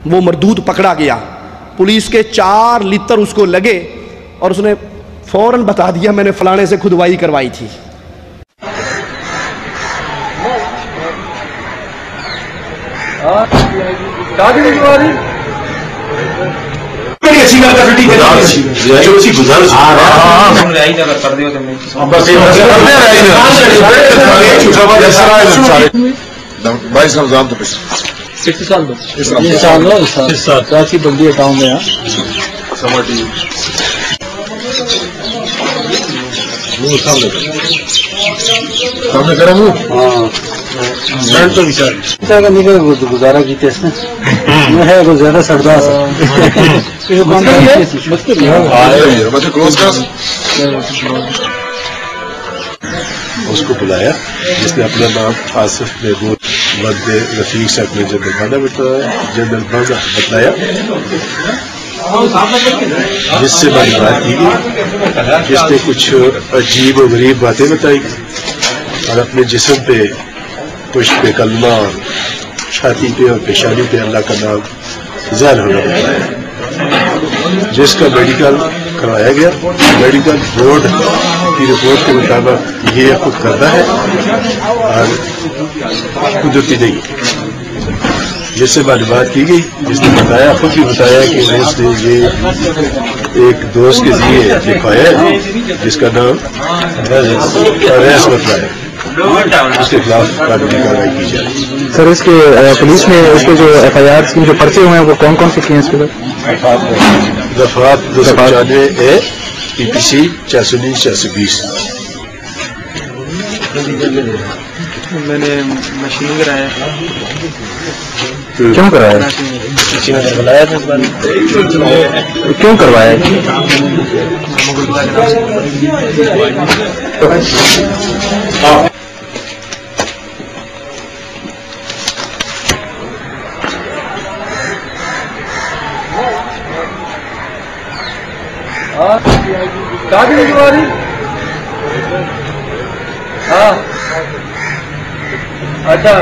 وہ مردود پکڑا گیا، پولیس کے 4 لیتر اس کو لگے اور اس نے فوراً بتا دیا میں نے فلانے سے کھدوائی کروائی تھی۔ بائیس رمضان تو کی بندی اکاؤنٹ میں گزارا کیتے اس نے ہے وہ زیادہ سردار اس کو بلایا جس نے اپنا نام آصف محمود مد رفیق سے اپنے جنرل بانڈا بتلایا، جس سے بڑی بات کی گئی، جس نے کچھ عجیب و غریب باتیں بتائی اور اپنے جسم پہ پشت پہ کلمہ، چھاتی پہ اور پیشانی پہ اللہ کا نام ظاہر ہونا بتایا، جس کا میڈیکل کروایا گیا۔ میڈیکل بورڈ کی رپورٹ کے مطابق یہ خود کردہ ہے اور قدرتی نہیں، جس سے معلومات کی گئی، جس نے بتایا، خود بھی بتایا کہ اس نے یہ ایک دوست کے ذریعے لکھوایا ہے جس کا نام ریس بتلا ہے، اس کے خلاف قانونی کارروائی کی جائے۔ سر اس کے پولیس نے اس کے جو ایف آئی آر جو پرچے ہوئے ہیں وہ کون کون سے کیے ہیں اس کے بعد؟ دفعات 295 پی پی سی 419 420۔ میں نے مشین کرایا، کیوں کرایا؟ کیوں کروایا؟ اچھا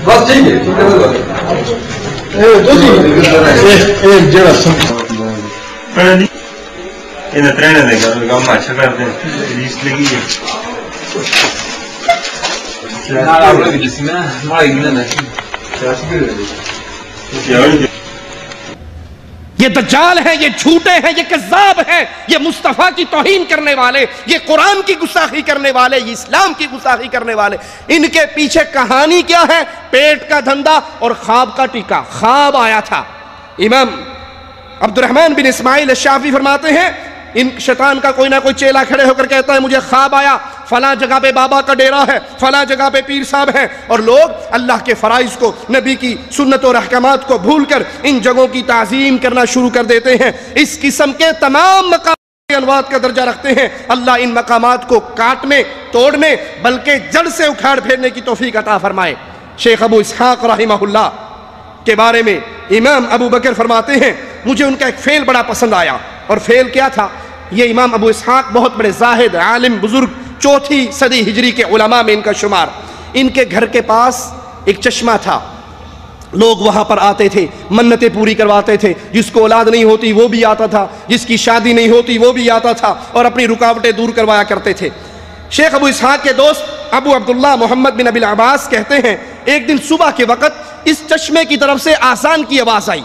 بس ٹھیک ہے، انہیں ترنے دے گا کام اچھا کرتے ہیں، پولیس لگی ہے۔ یہ دجال ہیں، یہ جھوٹے ہیں، یہ کذاب ہیں، یہ مصطفیٰ کی توہین کرنے والے، یہ قرآن کی گستاخی کرنے والے، یہ اسلام کی گستاخی کرنے والے۔ ان کے پیچھے کہانی کیا ہے؟ پیٹ کا دھندا اور خواب کا ٹیکا۔ خواب آیا تھا، امام عبد الرحمن بن اسماعیل الشافعی فرماتے ہیں ان شیطان کا کوئی نہ کوئی چیلا کھڑے ہو کر کہتا ہے مجھے خواب آیا فلاں جگہ پہ بابا کا ڈیرا ہے، فلاں جگہ پہ پیر صاحب ہیں، اور لوگ اللہ کے فرائض کو، نبی کی سنت اور احکامات کو بھول کر ان جگہوں کی تعظیم کرنا شروع کر دیتے ہیں۔ اس قسم کے تمام مقامات انوات کا درجہ رکھتے ہیں۔ اللہ ان مقامات کو کاٹنے، توڑنے، بلکہ جڑ سے اکھاڑ پھیرنے کی توفیق عطا فرمائے۔ شیخ ابو اسحاق رحمہ اللہ کے بارے میں امام ابو بکر فرماتے ہیں مجھے ان کا ایک فعل بڑا پسند آیا، اور فعل کیا تھا؟ یہ امام ابو اسحاق بہت بڑے زاہد، عالم، بزرگ، 4 صدی ہجری کے علماء میں ان کا شمار۔ ان کے گھر کے پاس ایک چشمہ تھا، لوگ وہاں پر آتے تھے، منتیں پوری کرواتے تھے، جس کو اولاد نہیں ہوتی وہ بھی آتا تھا، جس کی شادی نہیں ہوتی وہ بھی آتا تھا، اور اپنی رکاوٹیں دور کروایا کرتے تھے۔ شیخ ابو اسحاق کے دوست ابو عبداللہ محمد بن ابی العباس کہتے ہیں ایک دن صبح کے وقت اس چشمے کی طرف سے آذان کی آواز آئی،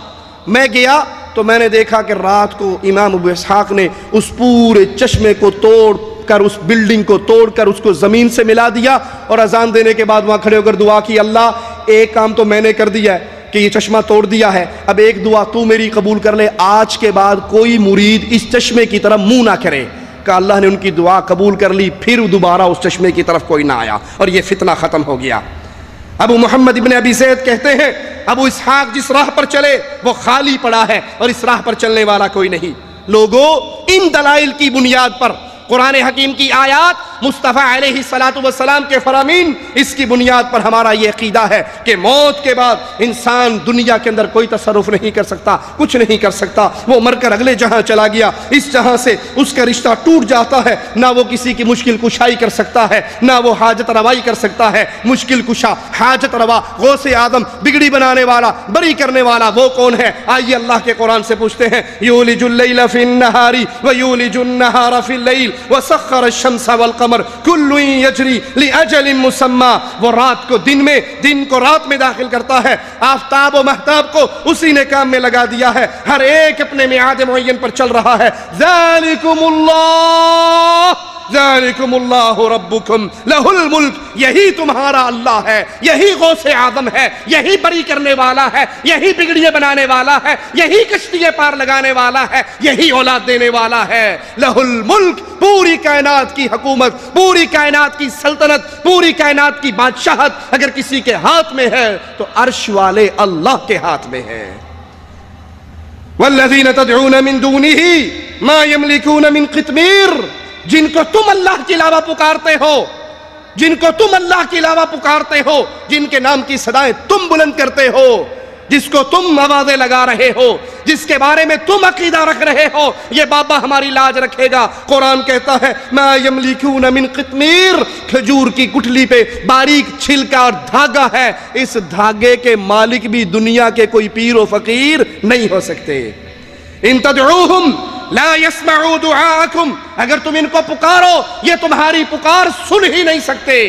میں گیا تو میں نے دیکھا کہ رات کو امام ابو اسحاق نے اس پورے چشمے کو توڑ کر، اس بلڈنگ کو توڑ کر اس کو زمین سے ملا دیا، اور اذان دینے کے بعد وہاں کھڑے ہو کر دعا کی، اللہ ایک کام تو میں نے کر دیا ہے کہ یہ چشمہ توڑ دیا ہے، اب ایک دعا تو میری قبول کر لے، آج کے بعد کوئی مرید اس چشمے کی طرف منہ نہ کرے۔ کہ اللہ نے ان کی دعا قبول کر لی، پھر دوبارہ اس چشمے کی طرف کوئی نہ آیا، اور یہ فتنہ ختم ہو گیا۔ ابو محمد ابن ابی زید کہتے ہیں ابو اسحاق جس راہ پر چلے وہ خالی پڑا ہے، اور اس راہ پر چلنے والا کوئی نہیں۔ لوگوں، ان دلائل کی بنیاد پر قرآن حکیم کی آیات مصطفیٰ علیہ السلام کے فرامین، اس کی بنیاد پر ہمارا یہ عقیدہ ہے کہ موت کے بعد انسان دنیا کے اندر کوئی تصرف نہیں کر سکتا، کچھ نہیں کر سکتا، وہ مر کر اگلے جہاں چلا گیا، اس جہاں سے اس کا رشتہ ٹوٹ جاتا ہے، نہ وہ کسی کی مشکل کشائی کر سکتا ہے، نہ وہ حاجت روائی کر سکتا ہے۔ مشکل کشا، حاجت روا، غوث اعظم، بگڑی بنانے والا، بری کرنے والا وہ کون ہے؟ آئیے اللہ کے قرآن سے پوچھتے ہیں۔ یولج اللیل فی النہار ویولج النہار فی اللیل وسخر الشمس والقمر کل یجری لاجل مسمی، وہ رات کو دن میں، دن کو رات میں داخل کرتا ہے، آفتاب و مہتاب کو اسی نے کام میں لگا دیا ہے، ہر ایک اپنے میعاد معین پر چل رہا ہے۔ ذالکم اللہ ربکم لہ الملک، یہی تمہارا اللہ ہے، یہی غوث اعظم ہے، یہی بری کرنے والا ہے، یہی بگڑیاں بنانے والا ہے، یہی کشتیاں پار لگانے والا ہے، یہی اولاد دینے والا ہے۔ لہ الملک، پوری کائنات کی حکومت، پوری کائنات کی سلطنت، پوری کائنات کی بادشاہت اگر کسی کے ہاتھ میں ہے تو عرش والے اللہ کے ہاتھ میں ہے۔ والذین تدعون من دونہ ما یملکون من قطمیر، جن کو تم اللہ کے علاوہ پکارتے ہو، جن کو تم اللہ کے علاوہ پکارتے ہو، جن کے نام کی صدائیں تم بلند کرتے ہو، جس کو تم آوازیں لگا رہے ہو، جس کے بارے میں تم عقیدہ رکھ رہے ہو یہ بابا ہماری لاج رکھے گا، قرآن کہتا ہے ما یملکون من قطمیر، کھجور کی گٹھلی پہ باریک چھلکا اور دھاگا ہے، اس دھاگے کے مالک بھی دنیا کے کوئی پیر و فقیر نہیں ہو سکتے۔ ان تدعوہم لا يسمعوا دعاءکم، اگر تم ان کو پکارو یہ تمہاری پکار سن ہی نہیں سکتے۔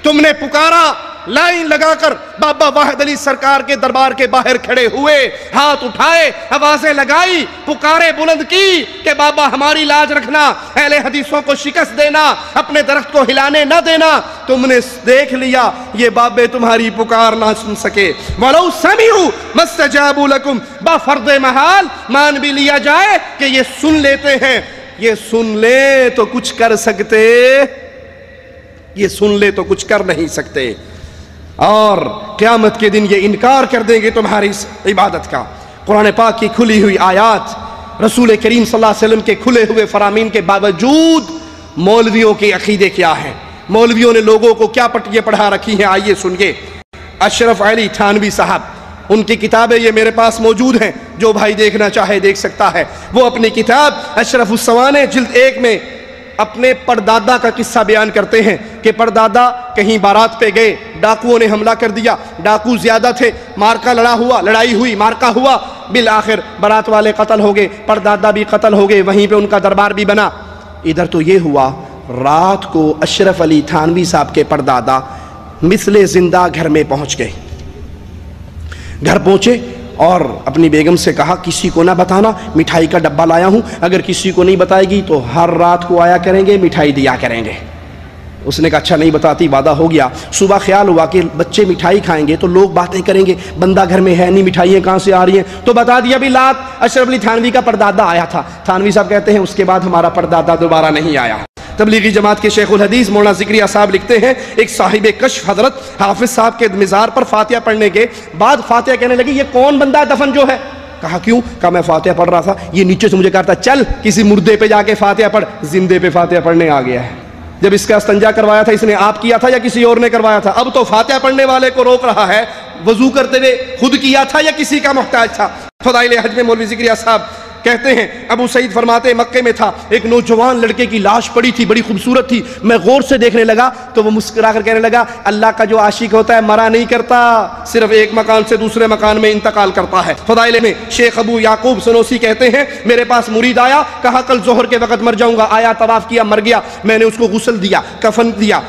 تم نے پکارا، لائن لگا کر بابا واحد علی سرکار کے دربار کے باہر کھڑے ہوئے، ہاتھ اٹھائے، آوازیں لگائی، پکارے بلند کی کہ بابا ہماری لاج رکھنا، اہل حدیثوں کو شکست دینا، اپنے درخت کو ہلانے نہ دینا۔ تم نے دیکھ لیا یہ بابے تمہاری پکار نہ سن سکے۔ وَلَوْ سَمِعُوا مَا اسْتَجَابُوا لَكُمْ، بفرض محال مان بھی لیا جائے کہ یہ سن لیتے ہیں، یہ سن لے تو کچھ کر سکتے، یہ سن لے تو کچھ کر نہیں سکتے، اور قیامت کے دن یہ انکار کر دیں گے تمہاری اس عبادت کا۔ قرآن پاک کی کھلی ہوئی آیات، رسول کریم صلی اللہ علیہ وسلم کے کھلے ہوئے فرامین کے باوجود مولویوں کے عقیدے کیا ہیں، مولویوں نے لوگوں کو کیا پٹیاں پڑھا رکھی ہیں، آئیے سنیے۔ اشرف علی تھانوی صاحب، ان کی کتابیں یہ میرے پاس موجود ہیں، جو بھائی دیکھنا چاہے دیکھ سکتا ہے۔ وہ اپنی کتاب اشرف السوانح جلد 1 میں اپنے پردادا کا قصہ بیان کرتے ہیں کہ پردادا کہیں بارات پہ گئے، ڈاکوؤں نے حملہ کر دیا، ڈاکو زیادہ تھے، مارکا لڑائی ہوئی، مارکا ہوا، بالآخر بارات والے قتل ہو گئے، پردادا بھی قتل ہو گئے، وہیں پہ ان کا دربار بھی بنا۔ ادھر تو یہ ہوا، رات کو اشرف علی تھانوی صاحب کے پردادا مثل زندہ گھر میں پہنچ گئے۔ گھر پہنچے اور اپنی بیگم سے کہا کسی کو نہ بتانا، مٹھائی کا ڈبہ لایا ہوں، اگر کسی کو نہیں بتائے گی تو ہر رات کو آیا کریں گے، مٹھائی دیا کریں گے۔ اس نے کہا اچھا نہیں بتاتی، وعدہ ہو گیا۔ صبح خیال ہوا کہ بچے مٹھائی کھائیں گے تو لوگ باتیں کریں گے، بندہ گھر میں ہے نہیں، مٹھائیاں کہاں سے آ رہی ہیں، تو بتا دیا بھی رات اشرف علی تھانوی کا پردادا آیا تھا۔ تھانوی صاحب کہتے ہیں اس کے بعد ہمارا پردادا دوبارہ نہیں آیا۔ تبلیغی جماعت کے شیخ الحدیث مولانا ذکریہ صاحب لکھتے ہیں ایک صاحب کشف حضرت حافظ صاحب کے مزار پر فاتحہ پڑھنے کے بعد فاتحہ کہنے لگی یہ کون بندہ دفن جو ہے؟ کہا کیوں؟ کہا میں فاتحہ پڑھ رہا تھا، یہ نیچے سے مجھے کہا تھا چل کسی مردے پہ جا کے فاتحہ پڑھ، زندے پہ فاتحہ پڑھنے آ گیا ہے۔ جب اس کا استنجا کروایا تھا اس نے آپ کیا تھا یا کسی اور نے کروایا تھا؟ اب تو فاتحہ پڑھنے والے کو روک رہا ہے، وضو کرتے ہوئے خود کیا تھا یا کسی کا محتاج تھا؟ فضائل حج میں مولوی ذکریہ صاحب کہتے ہیں ابو سعید فرماتے ہیں مکے میں تھا، ایک نوجوان لڑکے کی لاش پڑی تھی، بڑی خوبصورت تھی، میں غور سے دیکھنے لگا تو وہ مسکرا کر کہنے لگا اللہ کا جو عاشق ہوتا ہے مرا نہیں کرتا، صرف ایک مکان سے دوسرے مکان میں انتقال کرتا ہے۔ فضائل میں شیخ ابو یعقوب سنوسی کہتے ہیں میرے پاس مرید آیا، کہا کل ظہر کے وقت مر جاؤں گا، آیا طواف کیا مر گیا، میں نے اس کو غسل دیا، کفن دیا،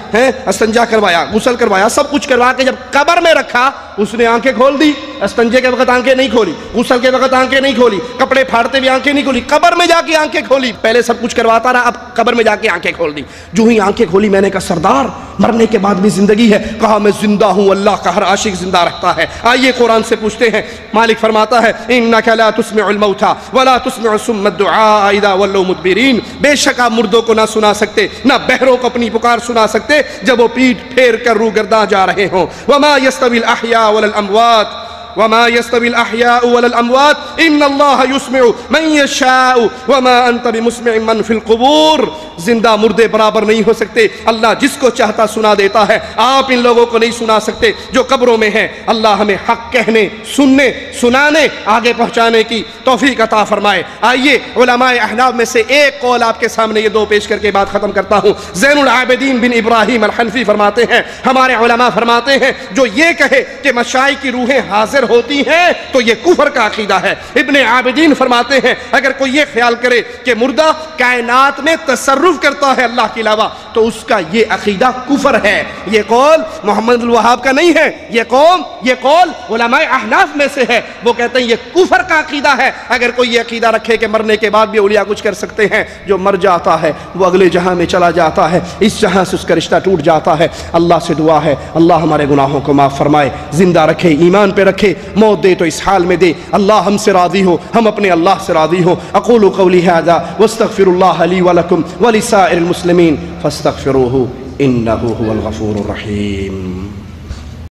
استنجا کروایا، غسل کروایا، سب کچھ کروا کے جب قبر میں رکھا اس نے آنکھیں کھول دی، استنجے کے وقت آنکھیں نہیں کھولی، غسل کے وقت آنکھیں نہیں کھولی، کپڑے پھاڑتے ہوئے آنکھیں نہیں کھولی، قبر میں جا کے آنکھیں کھولی، پہلے سب کچھ کرواتا رہا اب قبر میں جا کے آنکھیں کھول دی۔ جو ہی آنکھیں کھولی میں نے کہا سردار مرنے کے بعد بھی زندگی ہے؟ کہا میں زندہ ہوں، اللہ کا ہر عاشق زندہ رہتا ہے۔ آئیے قرآن سے پوچھتے ہیں، مالک فرماتا ہے انک لا تسمع الموتى ولا تسمع الصم الدعاء اذا ولوا مدبرین، بے شک آپ مردوں کو نہ سنا سکتے، نہ بہروں کو اپنی پکار سنا سکتے جب وہ پیٹ پھیر کر روگرداں جا رہے ہوں۔ وما يستوي الاحياء ولا الاموات، وما يستوي الاحياء ولا الاموات ان الله يسمع من يشاء وما انت بمسمع من في القبور. زندہ مردے برابر نہیں ہو سکتے، اللہ جس کو چاہتا سنا دیتا ہے. آپ ان لوگوں کو نہیں سنا سکتے جو قبروں میں ہیں. اللہ ہمیں حق کہنے، سننے، سنانے، آگے پہنچانے کی توفیق عطا فرمائے. آئیے علماء احناف میں سے ایک قول آپ کے سامنے یہ دو پیش کر کے بات ختم کرتا ہوں. زین العابدین بن ابراہیم الحنفی فرماتے ہیں، ہمارے علماء فرماتے ہیں جو یہ کہے کہ مشائخ کی روحیں حاضر ہوتی ہیں تو یہ کفر کا عقیدہ ہے. ابن عابدین فرماتے ہیں اگر کوئی یہ خیال کرے کہ مردہ کائنات میں تصرف کرتا ہے اللہ کے علاوہ تو اس کا یہ عقیدہ کفر ہے. یہ قول محمد الوہاب کا نہیں ہے، یہ قول علماء احناف میں سے ہے. وہ کہتے ہیں یہ کفر کا عقیدہ ہے. اگر کوئی یہ عقیدہ رکھے کہ مرنے کے بعد بھی اولیاء کچھ کر سکتے ہیں، جو مر جاتا ہے وہ اگلے جہاں میں چلا جاتا ہے، اس جہاں سے اس کا رشتہ ٹوٹ جاتا ہے. اللہ سے دعا ہے اللہ ہمارے گناہوں کو معاف فرمائے، زندہ رکھے، ایمان پہ رکھے، موت دے تو اس حال میں دے اللہ ہم سے راضی ہو، ہم اپنے اللہ سے راضی ہو. اقول قولی ھذا واستغفر اللہ لی ولکم ولسائر المسلمین فاستغفروہ انہ هو الغفور الرحیم.